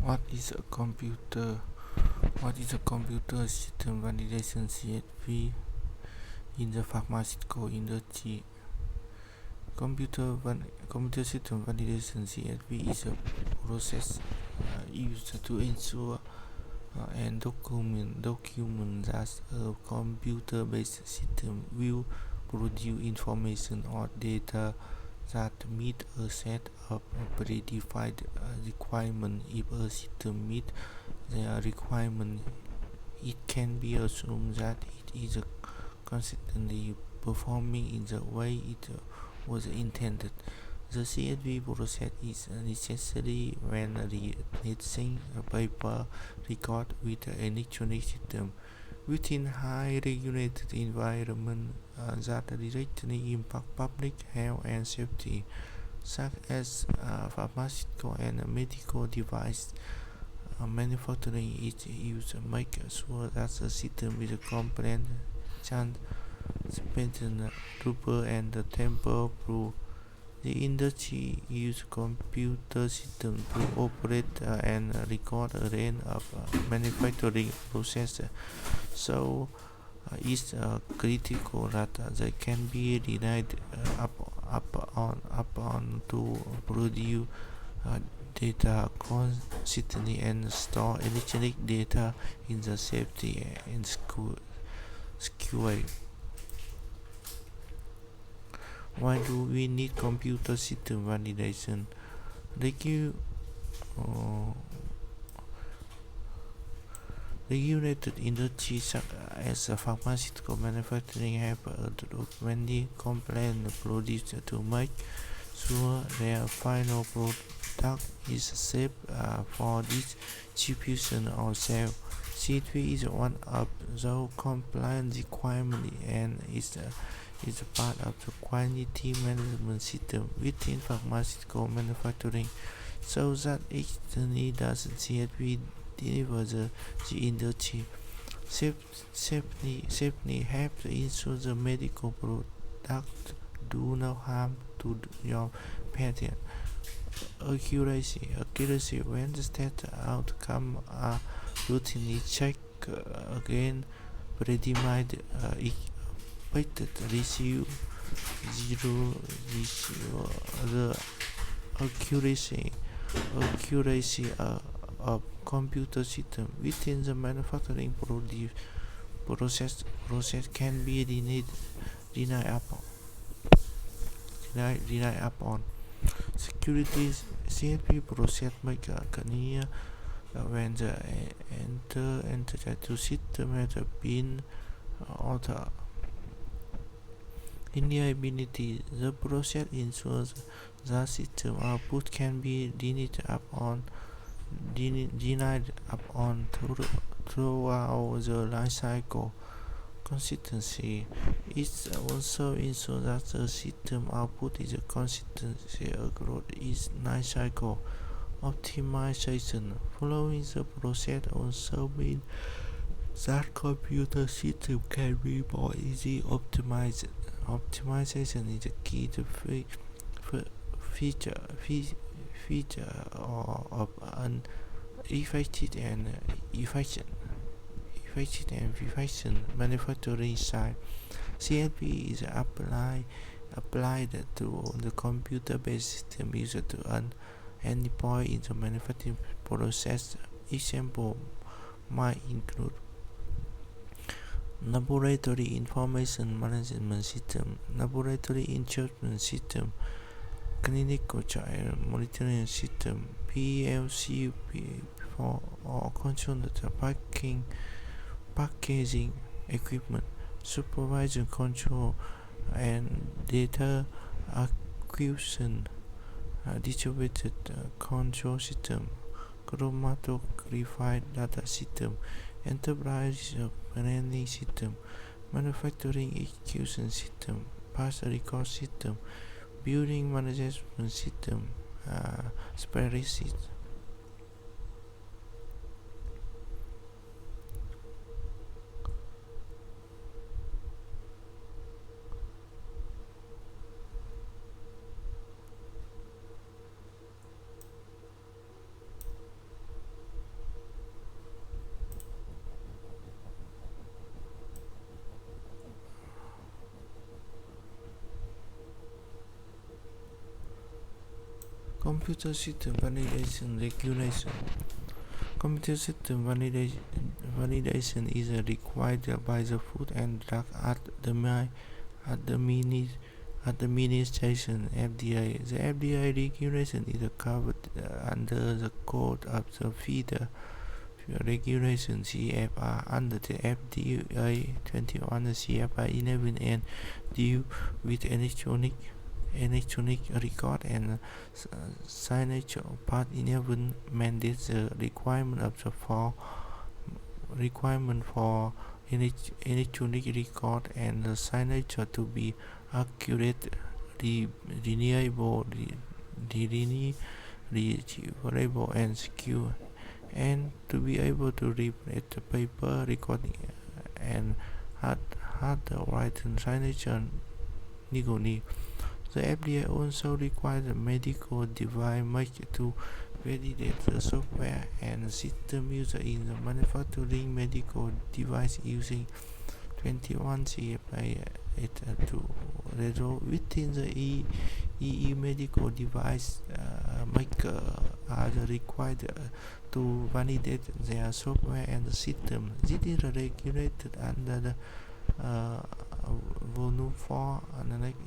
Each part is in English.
What is a computer? What is a computer system validation (CSV) in the pharmaceutical industry? Computer system validation (CSV) is a process used to ensure and document that a computer-based system will produce information or data that meet a set of predefined requirements. If a system meets the requirement, it can be assumed that it is consistently performing in the way it was intended. The CSV process is necessary when replacing a paper record with an electronic system within high regulated environment that directly impact public health and safety, such as pharmaceutical and medical device manufacturing. Is used to make sure that the system is compliant, transparent, durable, and tamper-proof. The industry uses computer systems to operate and record a range of manufacturing processes, so it's critical that they can be relied upon to produce data consistently and store electronic data in the safety and secure way. Why do we need computer system validation? Regu- uh, Regulated industries such as pharmaceutical manufacturing have many complaints produced to make sure their final product is safe for distribution or sale. C3 is one of those compliance requirements and is part of the quality management system within pharmaceutical manufacturing, so that externally does CSV deliver the industry safely help to ensure the medical product do no harm to your patient. Accuracy when the state outcome are routinely checked again predetermined expected ratio zero ratio. The accuracy of computer system within the manufacturing process can be denied upon. Security CSP process make clear when the enter system has been altered. Reliability: the process ensures that system output can be denied upon throughout the life cycle. Consistency: it also ensures that the system output is consistent across its life cycle. Optimization: following the process also means that computer system can be more easily optimized. Optimization is a key to feature of an efficient manufacturing site. CLP is applied to the computer-based system used to any point in the manufacturing process. Example might include laboratory information management system, laboratory instrument system, clinical trial monitoring system, PLC for controlled packaging equipment, supervision control, and data acquisition, distributed control system, chromatography data system, enterprise planning system, manufacturing execution system, parts record system, building management system, spreadsheet. Computer system validation regulation. Computer system validation is required by the Food and Drug Administration (FDA). The FDA regulation is covered under the Code of the Federal Regulation (CFR) under the FDA 21 CFR 11 and deal with electronic record and signature. Part 11 mandates the requirement for electronic record and signature to be accurate, reliable, and secure, and to be able to read paper recording and handwritten signature legally. The FDA also requires a medical device maker to validate the software and system used in the manufacturing medical device using 21 CFR 8.2. Within the EU, medical device maker are required to validate their software and system. This is regulated under the Volume 4 Annex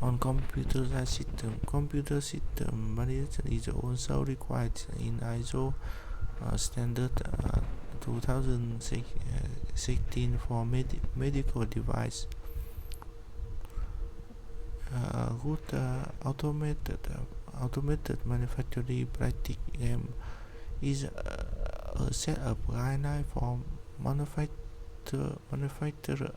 on computer system. Computer system validation is also required in ISO standard 2016 for medical device. Good automated manufacturing practice is a set of guidelines for manufacturer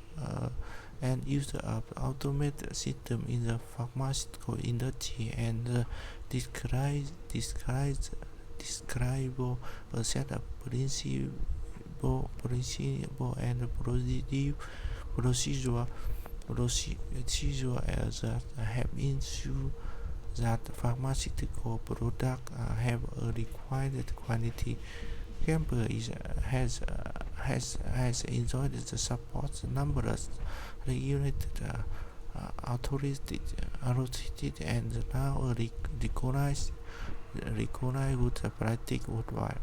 and use of automated system in the pharmaceutical industry, and describe a set of principle and procedure that have ensured that pharmaceutical products have a required quality. Kemper has enjoyed the support of numerous regulated authorities and now recognized good practice worldwide.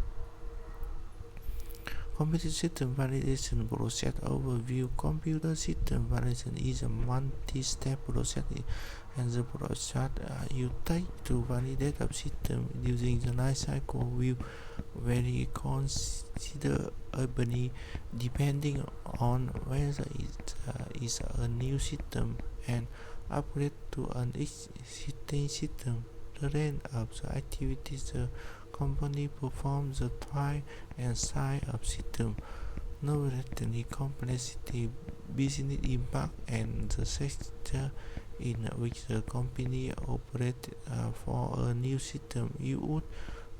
Computer system validation process overview. Computer system validation is a multi-step process, and the process you take to validate a system using the life cycle will vary considerably depending on whether it is a new system and upgrade to an existing system. The range of the activities the company performs, the type and size of system, novelty, complexity, business impact, and the sector in which the company operates. For a new system, you would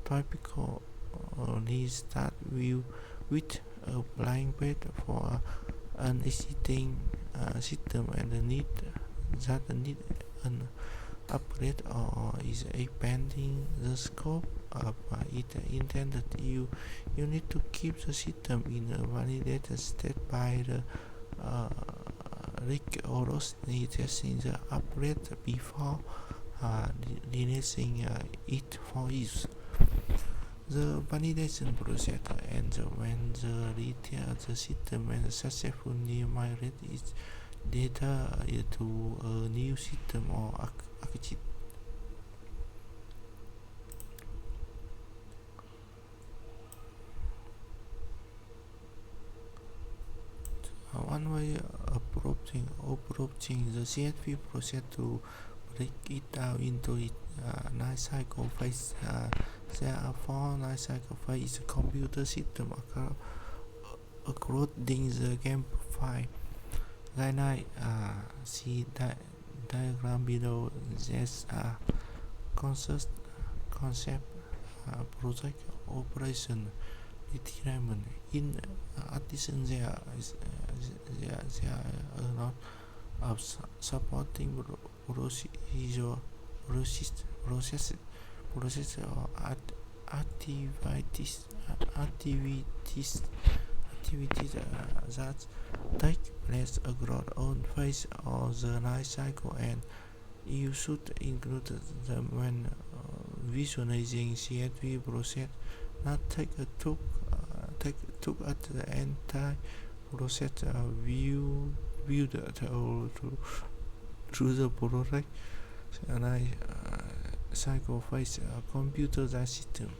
typically start with a blank page for an existing system and need an upgrade or is expanding the scope of it intended. You need to keep the system in a validated state by the rigorously testing the upgrade before releasing it for use. The validation process ends when the reader of the system and successfully migrate its data to a new system or architecture. One way approaching the CSV process to break it down into its life cycle phase. There are 4 life cycle phases. Computer system according the game file. Guideline see diagram below. There's concept, project, operation, retirement. In addition, there are a lot of supporting process or activities that take place across all phases of the life cycle and You should include them when visualizing CSV process. Not take a look at the entire process view through the project and I cycle face computer system.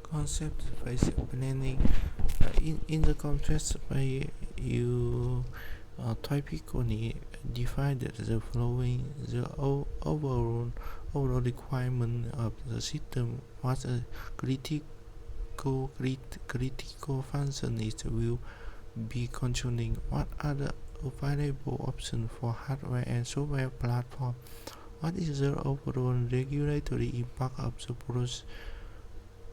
Concept phase planning. In the context where you typically define the following: the overall requirement of the system, what a critical function it will be controlling, what are the available options for hardware and software platform, what is the overall regulatory impact of the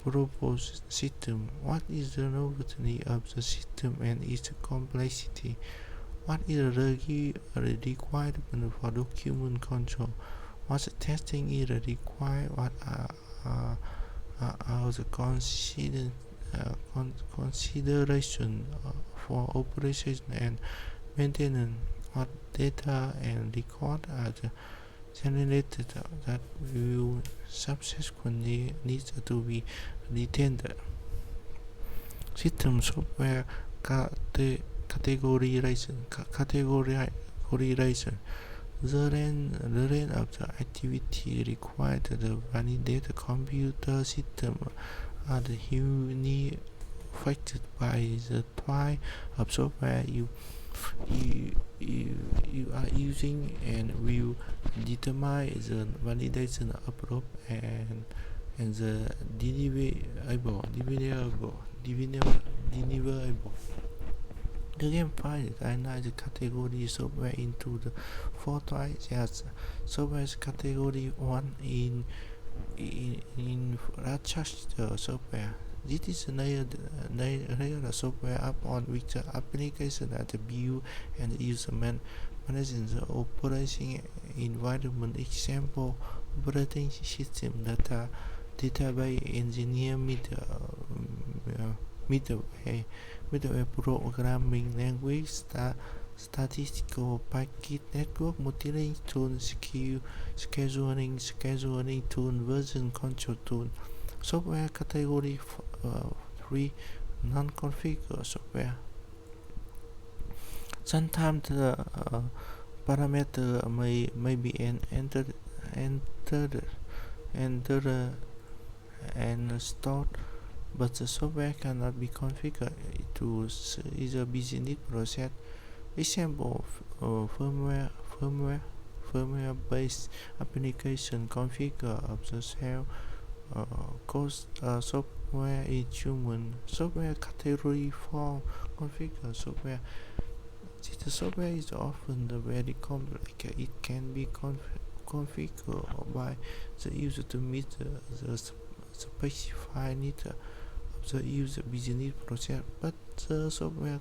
proposed system, what is the novelty of the system and its complexity, what is the requirement for document control, what testing is required, what are the consideration for operation and maintenance, what data and record are generated that will subsequently need to be retained. System software categorization. The range of the activity required to validate the computer system are heavily affected by the type of software you are using and will determine the validation approach and the deliverable. The game organize the category software into the four types. Software category 1 in infrastructure software. This is layer software upon which the application are built and user managing the operating environment. Example: operating system, database engineer, middleware programming language, statistical package network, multi-link tool, scheduling tool, version control tool. Software category 3 non-configured software. Sometimes the parameter may be entered and stored, but the software cannot be configured to either business process. Example: firmware-based application configure of the cell cost software instrument. Software category 4 configure software. The software is often very complex. It can be configured by the user to meet the specified needs of the user business process, but the software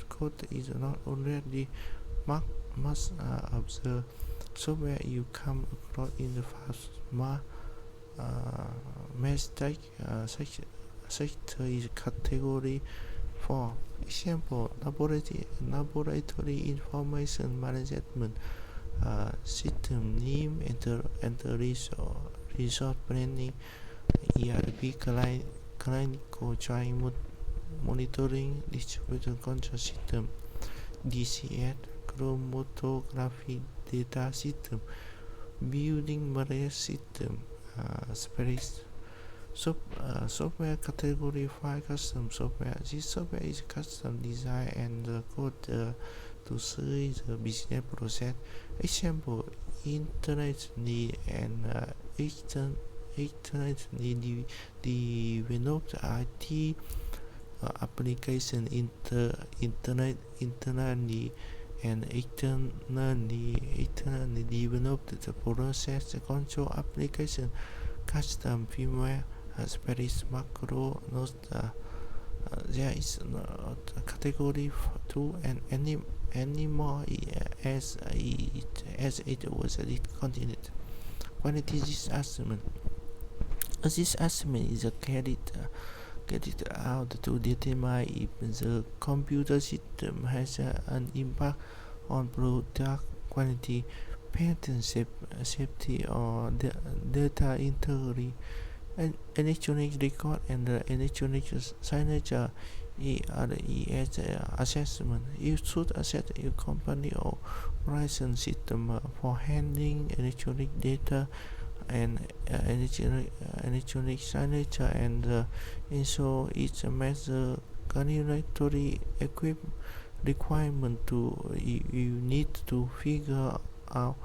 code is not already marked. Most of the software you come across in the fast mistake sector is category 4. Example: laboratory information management system, name and resource planning, ERP, clinical trial monitoring, distributed control system, DCS, chromatography data system, building material system, space. Software category 5 custom software. This software is custom designed and code to serve the business process. Example: internally and externally developed IT application, internally and externally developed the process control application, custom firmware, space macro. Note there is category 2 and anymore as it was continued. Quality assessment. This assessment is carried out to determine if the computer system has an impact on product quality, patent safety, or data integrity. An electronic record and the electronic signature ERES assessment. You should assess your company or operation system for handling electronic data and electronic signature and ensure it meets the regulatory requirement. You need to figure out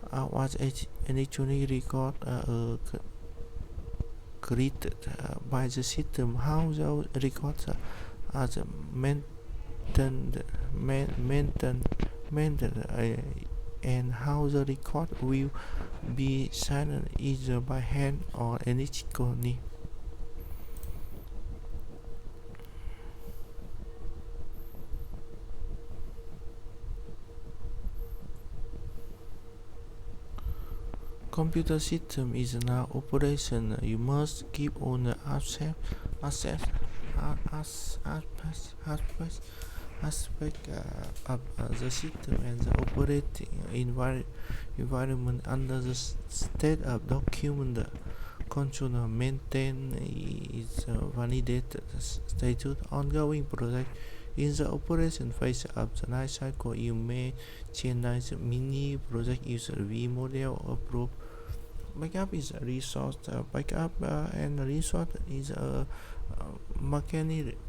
what electronic record created by the system, how those records are maintained, and how the record will be signed either by hand or electronically. Computer system is now operation. You must keep on the aspect of the system and the operating environment under the state of document controller. Maintain is validated status ongoing project. In the operation phase of the life cycle, you may change mini project user V model approve. Backup is a resource. Backup and resource is a mechanism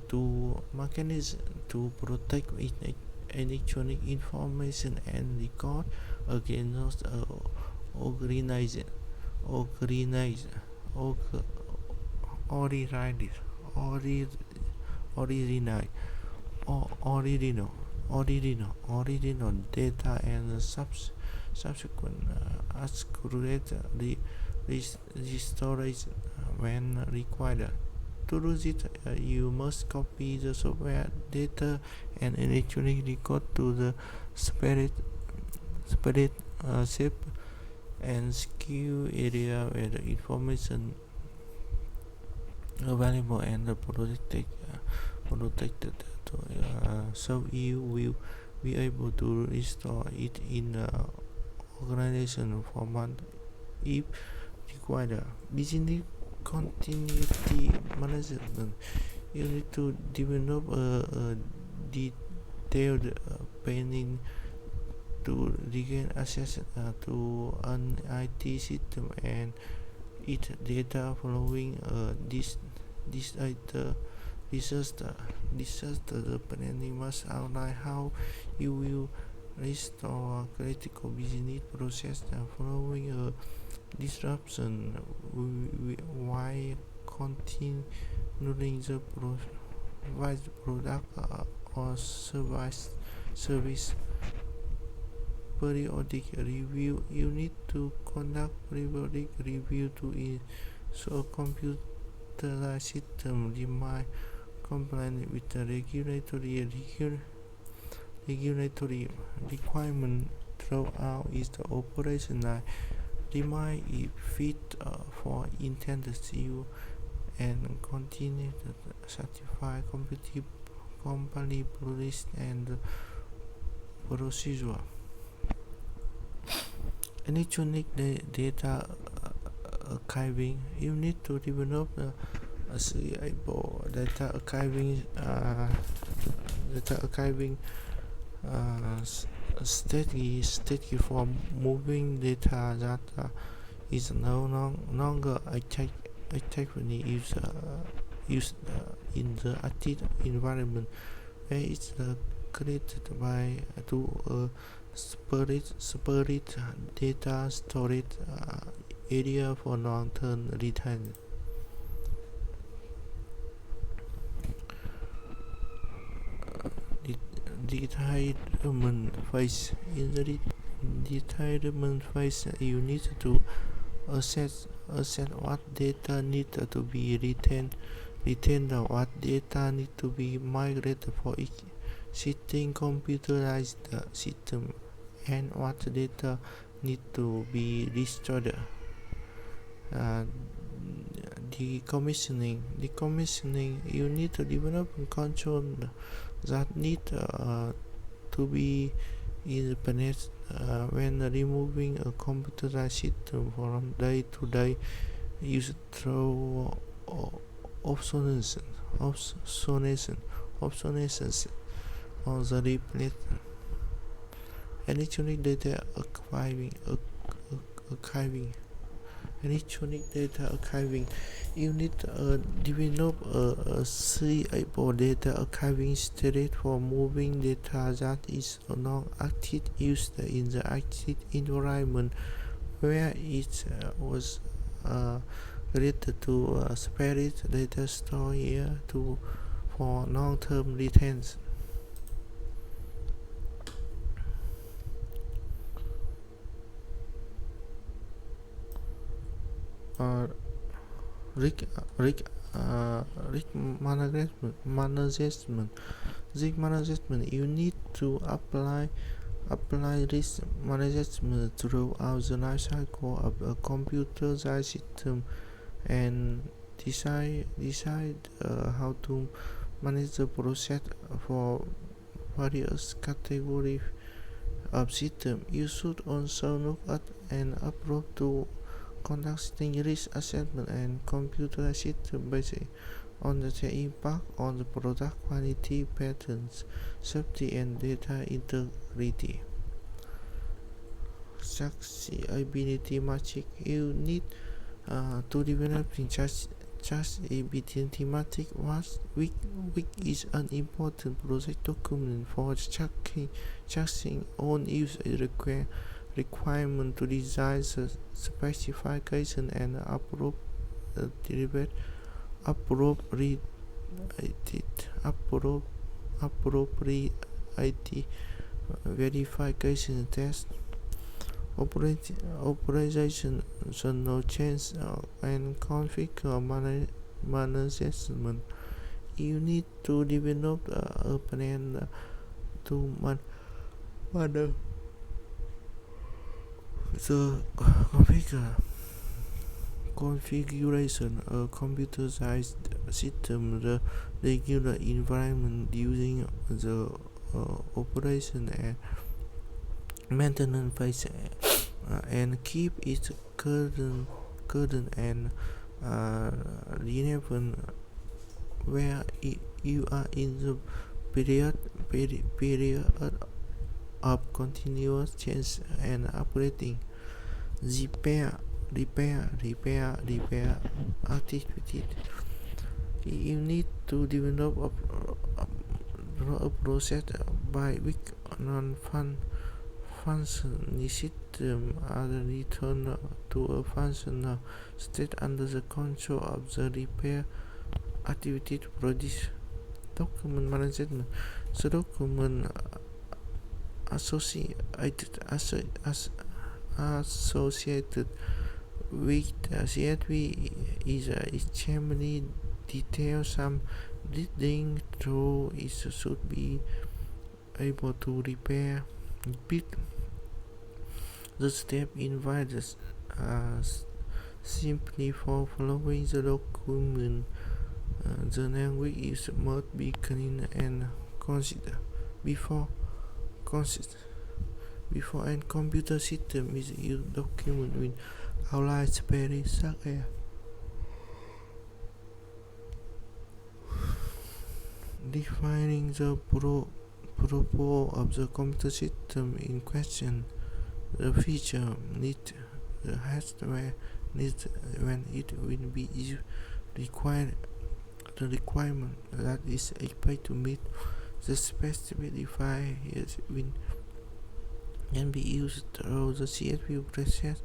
to protect electronic information and record against organized organized original data and subsequent accurate storage when required. To do this, you must copy the software data and electronic record to the separate safe and secure area where the information available and protected so you will be able to restore it in organization format if required. Business continuity management. You need to develop a detailed planning to regain access to an IT system and its data following this disaster. The planning must outline how you will restore critical business process following a disruption while continuing the provide product or service. Periodic review. You need to conduct periodic review to ensure computerized system remain compliant with the regulatory requirement throughout its operation. Remind it fit for intended use and continue to certify company policy and procedure. Electronic data archiving. You need to develop a reliable data archiving strategy for moving data that is no longer actively used in the active environment, where it's created by to separate data storage area for long-term retention. Retirement phase. In the retirement phase, you need to assess what data need to be retained, what data need to be migrated for each existing computerized system, and what data need to be restored. uh, decommissioning, you need to develop control that need to be independent when removing a computerized system from day-to-day use through obsolescence obsolescence on the replacement. Electronic data archiving, you need to develop a C-able data archiving strategy for moving data that is not active used in the active environment where it was related to separate data store here to for long-term retention. uh, Risk risk risk management. You need to apply risk management throughout the life cycle of a computerized system and decide how to manage the process for various categories of system. You should also look at an approach to conducting risk assessment and computer system based on the impact on the product quality, patterns, safety, and data integrity. Accessibility matrix. You need to develop accessibility matrix, which is an important project document for checking on user requirement to design the specification and appropriate verification test. Authorization no change and configure management. You need to develop a plan to manage the configuration a computerized system, the regular environment using the operation and maintenance phase, and keep it current and relevant where you are in the period of continuous change and upgrading. Repair activity. You need to develop a process by which non-functioning system are returned to a functional state under the control of the repair activity to produce document management. The document associated with CSV is extremely detailed. Some reading through it should be able to repeat the step invited simply for following the document. The language must be clean and considered before an computer system is used. Document with outlines very such defining the purpose of the computer system in question, the feature needs, the hardware needs when it will be used, the requirement that is expected to meet the specified can be used through the CSV process.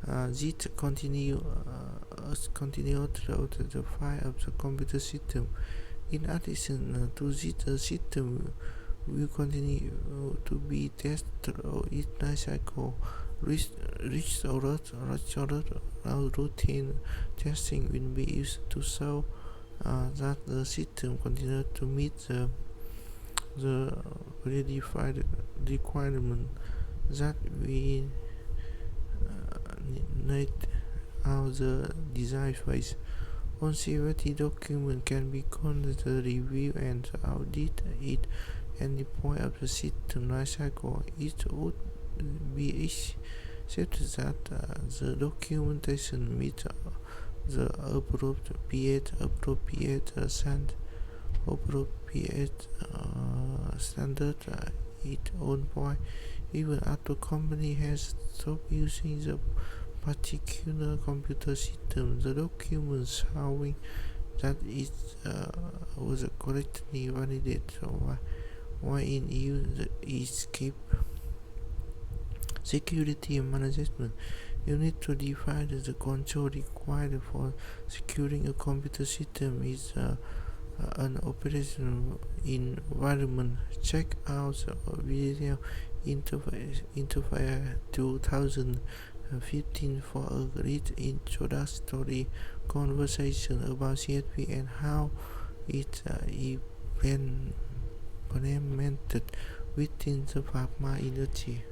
This continue throughout the file of the computer system. In addition to this, the system will continue to be tested through its life cycle. Routine testing will be used to show that the system continues to meet the verified requirement. that we need out the design phase. On security document can be conducted, review and audit at any point of the system lifecycle. It would be accepted that the documentation meets the appropriate standard at its own point, even after company has stopped using the particular computer system. The document showing that it was correctly validated. So why in use is keep security management. You need to define the control required for securing a computer system is an operational environment. Check out the video interface 2015 for a great introductory conversation about CSP and how it implemented within the pharma industry.